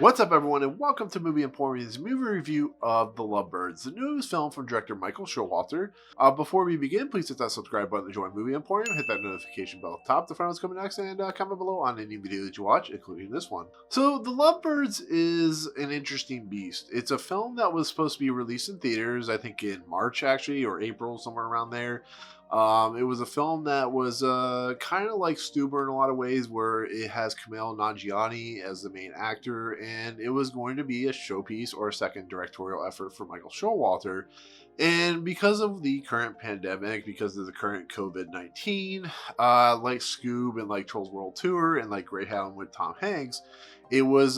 What's up, everyone, and welcome to Movie Emporium's movie review of The Lovebirds, the newest film from director Michael Showalter. Before we begin, please hit that subscribe button to join Movie Emporium, hit that notification bell at the top to find what's coming next, and comment below on any video that you watch, including this one. So, The Lovebirds is an interesting beast. It's a film that was supposed to be released in theaters, I think in March, actually, or April, somewhere around there. It was a film that was kind of like Stuber in a lot of ways, where it has Kumail Nanjiani as the main actor, and it was going to be a showpiece or a second directorial effort for Michael Showalter. And because of the current pandemic, because of the current COVID-19, like Scoob and like Trolls World Tour and like Greyhound with Tom Hanks, it was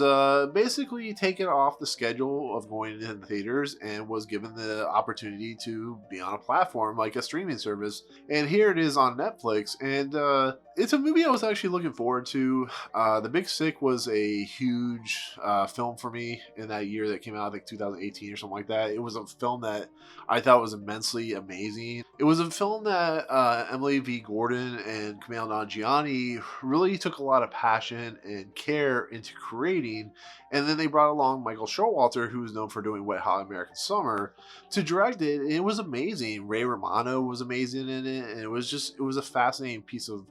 basically taken off the schedule of going in theaters and was given the opportunity to be on a platform like a streaming service. And here it is on Netflix. And it's a movie I was actually looking forward to. The Big Sick was a huge film for me in that year that came out, I think 2018 or something like that. It was a film that I thought was immensely amazing. It was a film that Emily V. Gordon and Kumail Nanjiani really took a lot of passion and care into creating, and then they brought along Michael Showalter, who is known for doing Wet Hot American Summer, to direct it. And it was amazing. Ray Romano was amazing in it, and it was a fascinating piece of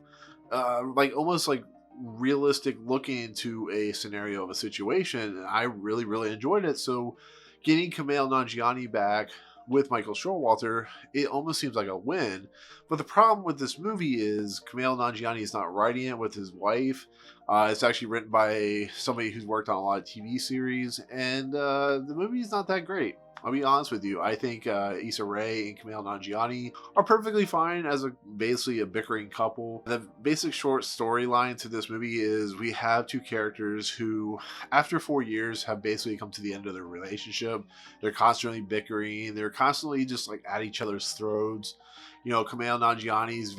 like almost like realistic look into a scenario of a situation. I really enjoyed it. So getting Kumail Nanjiani back with Michael Showalter, it almost seems like a win. But the problem with this movie is Kumail Nanjiani is not writing it with his wife. It's actually written by somebody who's worked on a lot of TV series, and the movie is not that great. I'll be honest with you. I think Issa Rae and Kumail Nanjiani are perfectly fine as basically a bickering couple. The basic short storyline to this movie is we have two characters who, after 4 years, have basically come to the end of their relationship. They're constantly bickering. They're constantly just like at each other's throats. You know, Kumail Nanjiani is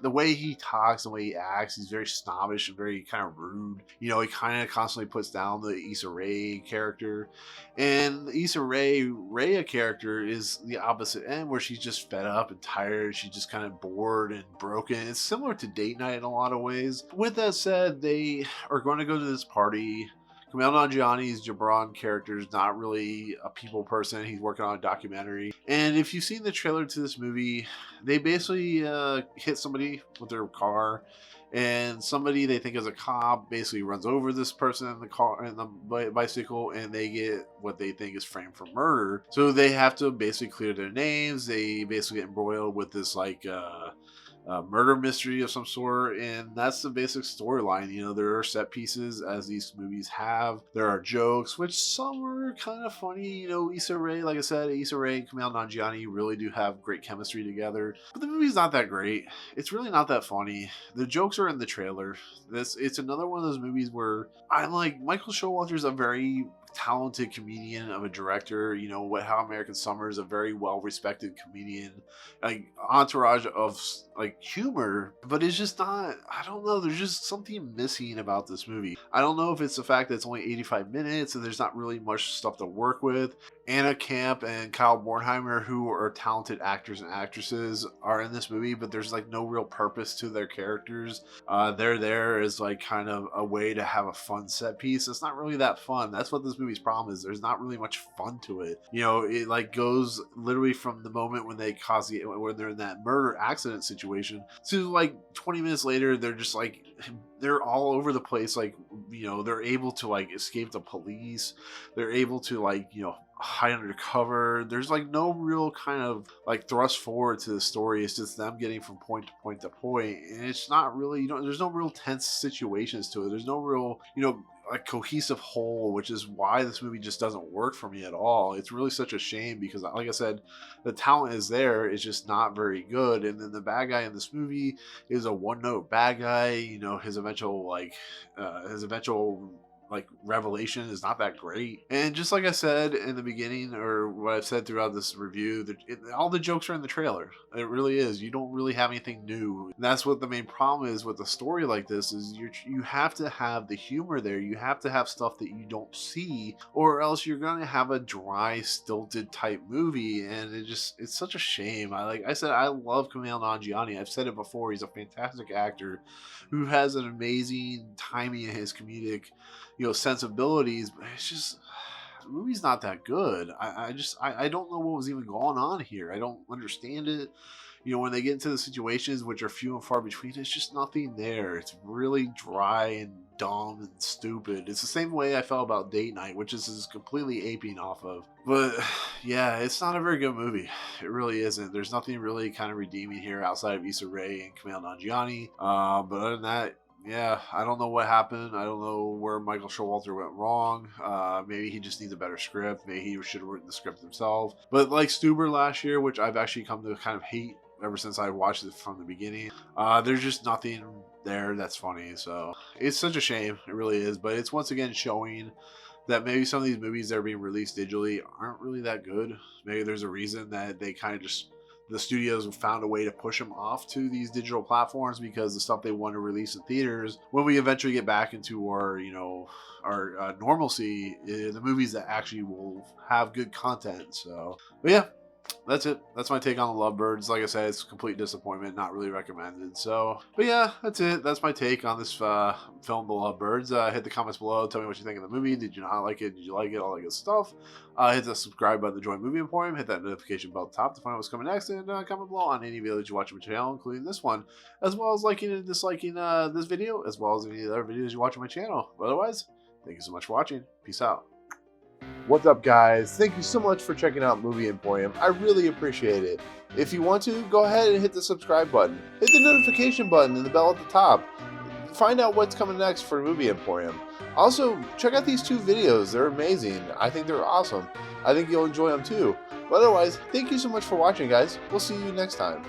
the way he talks, the way he acts, he's very snobbish and very kind of rude. You know, he kind of constantly puts down the Issa Rae character. And the Issa Rae character is the opposite end, where she's just fed up and tired. She's just kind of bored and broken. It's similar to Date Night in a lot of ways. With that said, they are going to go to this party. Kumail Nanjiani's Jabron character is not really a people person. He's working on a documentary. And if you've seen the trailer to this movie, they basically hit somebody with their car, and somebody they think is a cop basically runs over this person in the car and the bicycle, and they get what they think is framed for murder. So they have to basically clear their names. They basically get embroiled with this like murder mystery of some sort, and that's the basic storyline. You know, there are set pieces, as these movies have. There are jokes, which some are kind of funny. You know, Issa Rae, like I said, Issa Rae and Kumail Nanjiani really do have great chemistry together, but the movie's not that great. It's really not that funny. The jokes are in the trailer. It's another one of those movies where I'm like, Michael Showalter's a very talented comedian of a director. You know, Wet How American Summer is a very well respected comedian, like entourage of like humor, but it's just not, I don't know, there's just something missing about this movie. I don't know if it's the fact that it's only 85 minutes and there's not really much stuff to work with. Anna Camp and Kyle Bornheimer, who are talented actors and actresses, are in this movie, but there's like no real purpose to their characters. They're there as like kind of a way to have a fun set piece. It's not really that fun. That's what this movie's problem is. There's not really much fun to it. You know, it like goes literally from the moment when when they're in that murder accident situation to like 20 minutes later, they're just like, they're all over the place. Like, you know, they're able to like escape the police. They're able to like, you know, hide under cover. There's like no real kind of like thrust forward to the story. It's just them getting from point to point to point, and it's not really, you know, there's no real tense situations to it. There's no real, you know, a cohesive whole, which is why this movie just doesn't work for me at all. It's really such a shame because, like I said, the talent is there. It's just not very good. And then the bad guy in this movie is a one-note bad guy. You know, his eventual revelation is not that great. And just like I said in the beginning, or what I've said throughout this review, all the jokes are in the trailer. It really is. You don't really have anything new. And that's what the main problem is with a story like this, is you have to have the humor there. You have to have stuff that you don't see, or else you're going to have a dry, stilted type movie. And it's such a shame. Like I said, I love Kumail Nanjiani. I've said it before. He's a fantastic actor who has an amazing timing in his comedic sensibilities, but it's just the movie's not that good. I don't know what was even going on here. I don't understand it. When they get into the situations, which are few and far between, it's just nothing there. It's really dry and dumb and stupid. It's the same way I felt about Date Night, which this is completely aping off of. But yeah, it's not a very good movie. It really isn't. There's nothing really kind of redeeming here outside of Issa Rae and Kumail Nanjiani. But other than that, yeah, I don't know what happened. I don't know where Michael Showalter went wrong. Maybe he just needs a better script. Maybe he should have written the script himself. But like Stuber last year, which I've actually come to kind of hate ever since I watched it from the beginning, there's just nothing there that's funny. So it's such a shame. It really is. But it's once again showing that maybe some of these movies that are being released digitally aren't really that good. Maybe there's a reason that they kind of just, the studios found a way to push them off to these digital platforms, because the stuff they want to release in theaters, when we eventually get back into our, our normalcy, the movies that actually will have good content. So, but yeah, that's it. That's my take on the Lovebirds. Like I said, it's a complete disappointment. Not really recommended. So, but yeah, that's it. That's my take on this film, The Lovebirds. Hit the comments below. Tell me what you think of the movie. Did you not like it? Did you like it? All that good stuff. Hit the subscribe button to join Movie Emporium. Hit that notification bell at the top to find out what's coming next. And comment below on any video that you watch on my channel, including this one, as well as liking and disliking this video, as well as any other videos you watch on my channel. But otherwise, thank you so much for watching. Peace out. What's up, guys? Thank you so much for checking out Movie Emporium. I really appreciate it. If you want to, go ahead and hit the subscribe button. Hit the notification button and the bell at the top. Find out what's coming next for Movie Emporium. Also, check out these 2 videos. They're amazing. I think they're awesome. I think you'll enjoy them too. But otherwise, thank you so much for watching, guys. We'll see you next time.